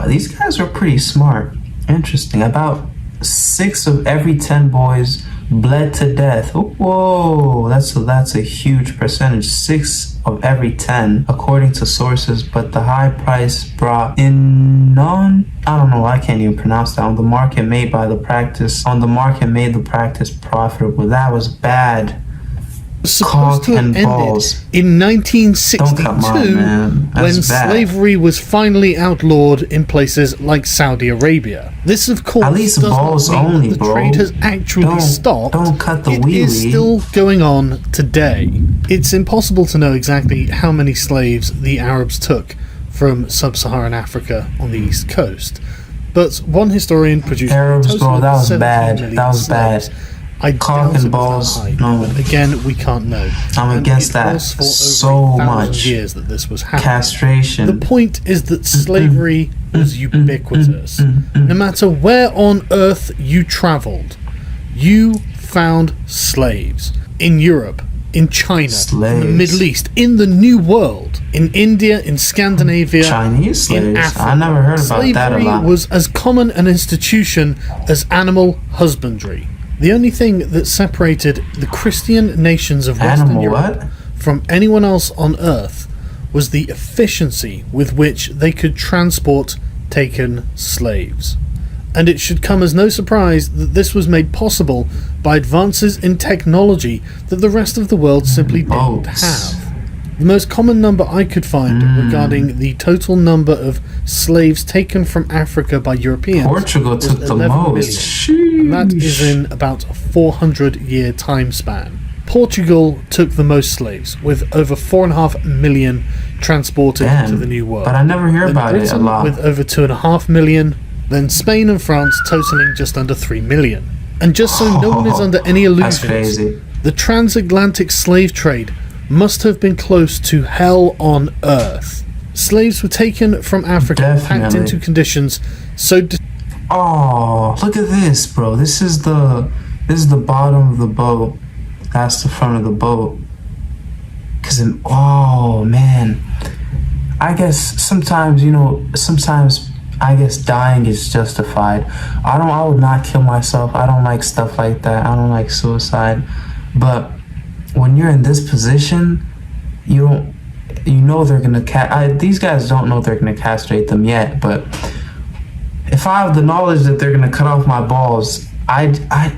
these guys were pretty smart. Interesting. About 6 of every 10 boys bled to death. Whoa, that's a huge percentage. 6 of every 10, according to sources. But the high price brought in I don't know, I can't even pronounce that. On the market made the practice profitable. That was bad. Supposed to have ended in 1962 when slavery was finally outlawed in places like Saudi Arabia. This, of course, at least does balls not mean only, that the bro. trade has actually stopped. Don't cut the wheelie. It is still going on today. It's impossible to know exactly how many slaves the Arabs took from sub-Saharan Africa on the east coast, but one historian produced Arabs, bro, that was bad. That was bad. I cock and balls. No, again, we can't know. I'm against that so much. Years that this was happening. Castration. The point is that slavery was ubiquitous. No matter where on earth you travelled, you found slaves. In Europe, in China, in the Middle East, in the New World, in India, in Scandinavia, Chinese slaves. in Africa. I never heard about that a lot. Slavery was as common an institution as animal husbandry. The only thing that separated the Christian nations of Western Europe from anyone else on Earth was the efficiency with which they could transport taken slaves. And it should come as no surprise that this was made possible by advances in technology that the rest of the world simply didn't have. The most common number I could find regarding the total number of slaves taken from Africa by Europeans Portugal took the most. And that is in about a 400-year time span. Portugal took the most slaves, with over 4.5 million transported to the New World. But I never hear about it a lot. With over 2.5 million, then Spain and France totaling just under 3 million. And just so no one is under any illusions, the transatlantic slave trade must have been close to hell on earth. Slaves were taken from Africa, packed into conditions so... Oh, look at this, bro. This is the bottom of the boat. That's the front of the boat. Oh, man. I guess sometimes I guess dying is justified. I would not kill myself. I don't like stuff like that. I don't like suicide. But when you're in this position, they're gonna these guys don't know they're gonna castrate them yet, but if I have the knowledge that they're gonna cut off my balls, I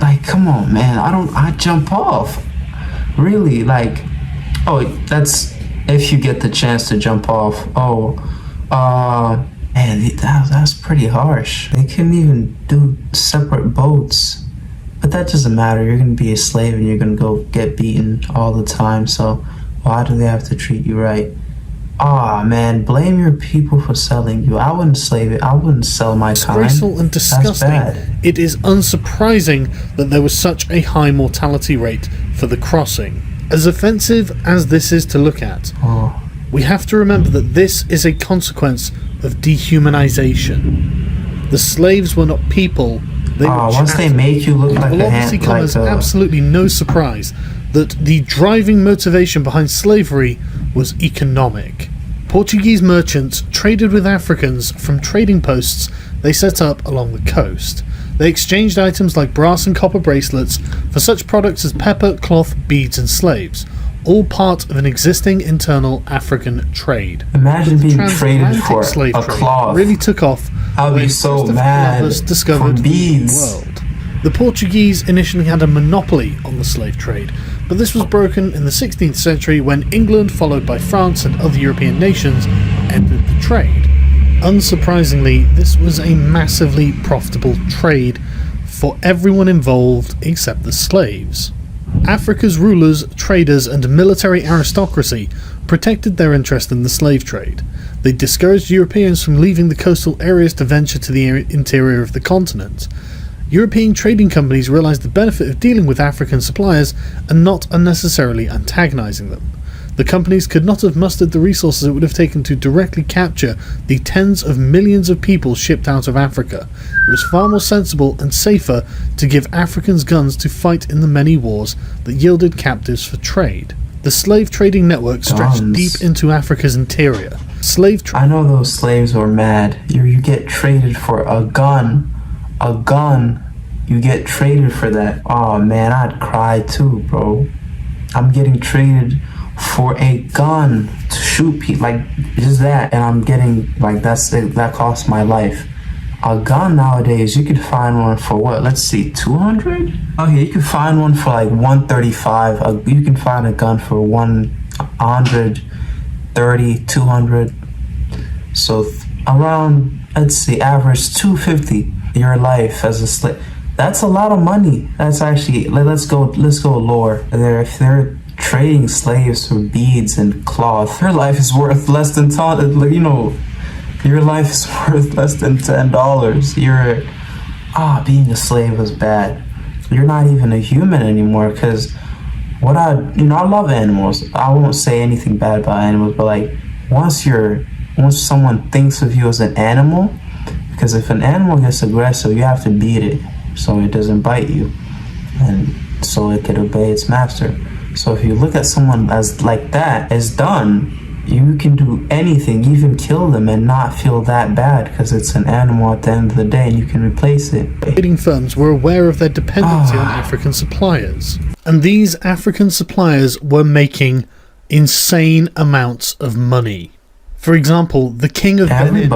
like, come on, man. I jump off. Really, like, that's if you get the chance to jump off. Man, that's pretty harsh. They couldn't even do separate boats. But that doesn't matter. You're going to be a slave and you're going to go get beaten all the time. So why do they have to treat you right? Man, blame your people for selling you. I wouldn't sell my kind. Disgraceful and disgusting. It is unsurprising that there was such a high mortality rate for the crossing. As offensive as this is to look at, we have to remember that this is a consequence of dehumanization. The slaves were not people. They were once they make you look like a hand, it will obviously come as absolutely no surprise that the driving motivation behind slavery was economic. Portuguese merchants traded with Africans from trading posts they set up along the coast. They exchanged items like brass and copper bracelets for such products as pepper, cloth, beads and slaves, all part of an existing internal African trade. Imagine being traded for a cloth. Really took off. I'll be so mad discovered for beads. The world. The Portuguese initially had a monopoly on the slave trade, but this was broken in the 16th century when England, followed by France and other European nations, entered the trade. Unsurprisingly, this was a massively profitable trade for everyone involved except the slaves. Africa's rulers, traders, and military aristocracy protected their interest in the slave trade. They discouraged Europeans from leaving the coastal areas to venture to the interior of the continent. European trading companies realized the benefit of dealing with African suppliers and not unnecessarily antagonizing them. The companies could not have mustered the resources it would have taken to directly capture the tens of millions of people shipped out of Africa. It was far more sensible and safer to give Africans guns to fight in the many wars that yielded captives for trade. The slave trading network stretched deep into Africa's interior. Slave trade. I know those slaves were mad. You get traded for a gun. A gun. You get traded for that. Oh man, I'd cry too, bro. I'm getting traded for a gun to shoot people, like just that, and I'm getting like that cost my life. A gun nowadays, you could find one for what? Let's see, 200? Okay, you can find one for like 135. You can find a gun for 130, 200. So around, let's see, average 250. Your life as a slave. That's a lot of money. That's actually, let's go lower. If they're trading slaves for beads and cloth, your life is worth less than your life is worth less than $10. Being a slave was bad. You're not even a human anymore. Because I love animals. I won't say anything bad about animals, but like once someone thinks of you as an animal, because if an animal gets aggressive, you have to beat it so it doesn't bite you, and so it can obey its master. So if you look at someone as like that, as done, you can do anything, even kill them and not feel that bad because it's an animal at the end of the day and you can replace it. Trading firms were aware of their dependency on African suppliers, and these African suppliers were making insane amounts of money. For example, the King of Benin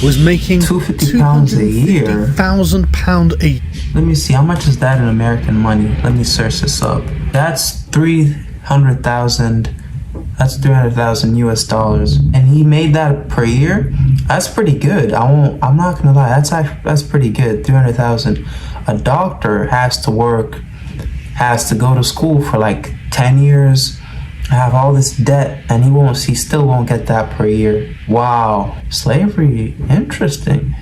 was making £250 a year. £250,000 a year. Let me see, how much is that in American money? Let me search this up. That's 300,000. That's 300,000 US dollars, and he made that per year. That's pretty good. I'm not gonna lie. That's pretty good. 300,000. A doctor has to go to school for like 10 years, have all this debt, and he still won't get that per year. Wow, slavery, interesting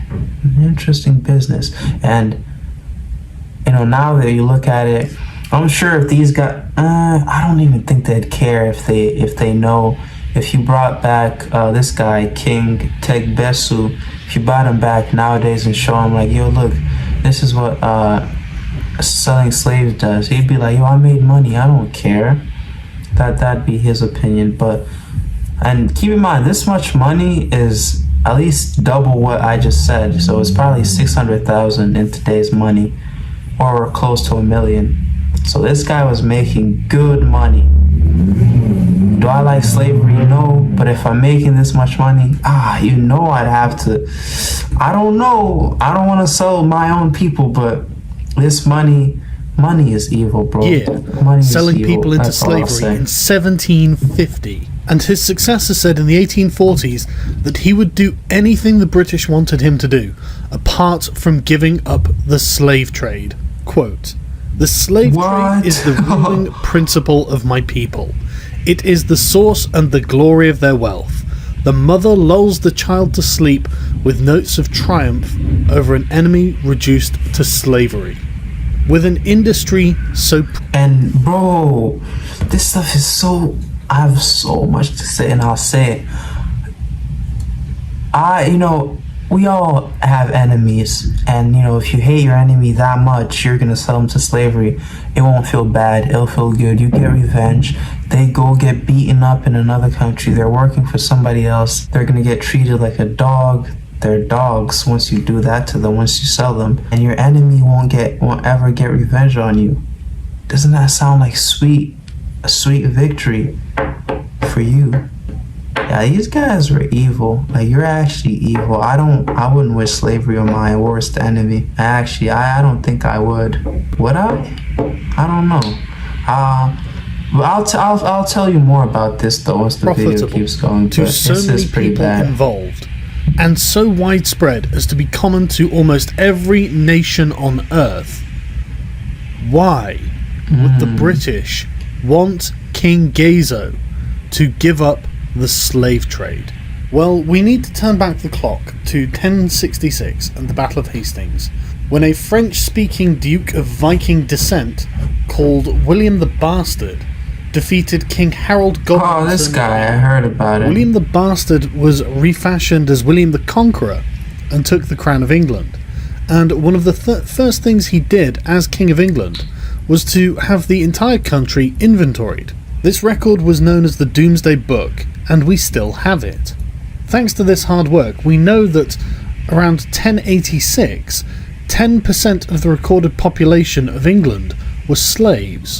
business. And now that you look at it, I'm sure if these guys, I don't even think they'd care if they know. If you brought back this guy, King Tegbesu, if you brought him back nowadays and show him like, yo, look, this is what selling slaves does, he'd be like, yo, I made money, I don't care. That'd be his opinion. And keep in mind, this much money is at least double what I just said, so it's probably 600,000 in today's money, or close to $1 million. So this guy was making good money. Do I like slavery? No. But if I'm making this much money, I'd have to. I don't know. I don't want to sell my own people, but this money is evil, bro. Yeah, money selling is evil. people into That's all I'll slavery in say. 1750. And his successor said in the 1840s that he would do anything the British wanted him to do, apart from giving up the slave trade. Quote, "The slave trade is the ruling principle of my people. It is the source and the glory of their wealth. The mother lulls the child to sleep with notes of triumph over an enemy reduced to slavery. With an industry so..." And bro, this stuff is so... I have so much to say, and I'll say it. We all have enemies, and if you hate your enemy that much, you're gonna sell them to slavery. It won't feel bad, it'll feel good. You get revenge. They go get beaten up in another country. They're working for somebody else. They're gonna get treated like a dog. They're dogs once you do that to them, once you sell them. And your enemy won't ever get revenge on you. Doesn't that sound like a sweet victory for you? Yeah, these guys were evil. Like, you're actually evil. I wouldn't wish slavery on my worst enemy. I don't think I would. Would I? I don't know. But I'll tell you more about this though once the video keeps going. To so many people involved, and so widespread as to be common to almost every nation on Earth. Why would the British want King Gezo to give up the slave trade? Well, we need to turn back the clock to 1066 and the Battle of Hastings, when a French-speaking Duke of Viking descent called William the Bastard defeated King Harold Godwinson. Oh, this guy, I heard about it. William the Bastard was refashioned as William the Conqueror and took the crown of England. And one of the first things he did as King of England was to have the entire country inventoried. This record was known as the Domesday Book, and we still have it. Thanks to this hard work, we know that around 1086, 10% of the recorded population of England were slaves.